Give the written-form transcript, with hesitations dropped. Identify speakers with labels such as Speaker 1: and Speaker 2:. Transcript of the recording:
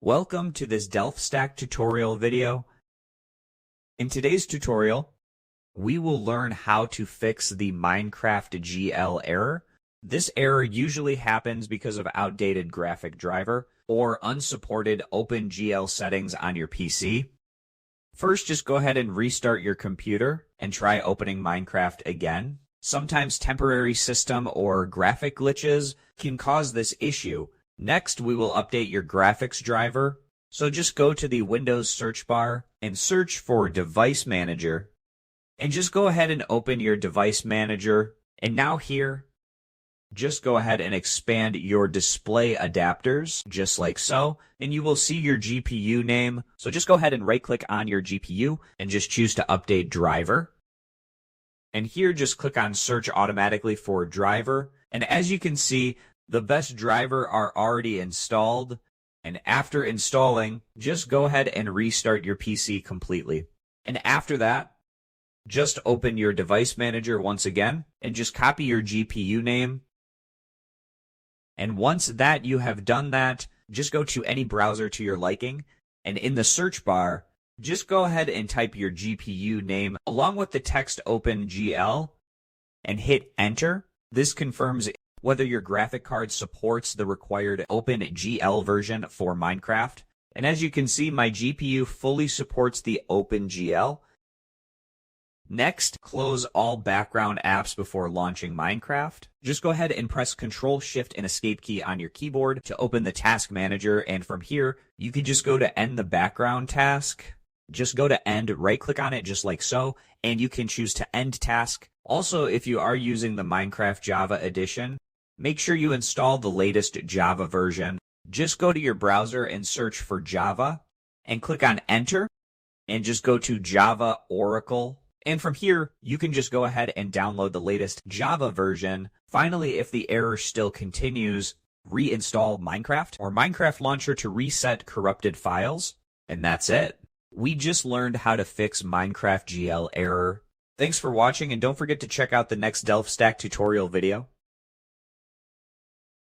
Speaker 1: Welcome to this DelftStack tutorial video. In today's tutorial, we will learn how to fix the Minecraft GL error. This error usually happens because of outdated graphic driver or unsupported OpenGL settings on your PC. First, just go ahead and restart your computer and try opening Minecraft again. Sometimes temporary system or graphic glitches can cause this issue. Next, we will update your graphics driver. So just go to the Windows search bar and search for Device Manager. And just go ahead and open your Device Manager. And now here, just go ahead and expand your display adapters, just like so. And you will see your GPU name. So just go ahead and right-click on your GPU and just choose to update driver. And here, just click on Search automatically for driver. And as you can see, the best driver are already installed, and after installing, just go ahead and restart your PC completely. And after that, just open your device manager once again, and just copy your GPU name. And once that you have done that, just go to any browser to your liking, and in the search bar, just go ahead and type your GPU name along with the text OpenGL, and hit enter. This confirms whether your graphic card supports the required OpenGL version for Minecraft. And as you can see, my GPU fully supports the OpenGL. Next, close all background apps before launching Minecraft. Just go ahead and press Ctrl, Shift, and Escape key on your keyboard to open the task manager. And from here, you can just go to end the background task. Just go to end, right-click on it just like so, and you can choose to end task. Also, if you are using the Minecraft Java edition, make sure you install the latest Java version. Just go to your browser and search for Java and click on Enter and just go to Java Oracle. And from here, you can just go ahead and download the latest Java version. Finally, if the error still continues, reinstall Minecraft or Minecraft Launcher to reset corrupted files. And that's it. We just learned how to fix Minecraft GL error. Thanks for watching, and don't forget to check out the next DelftStack tutorial video.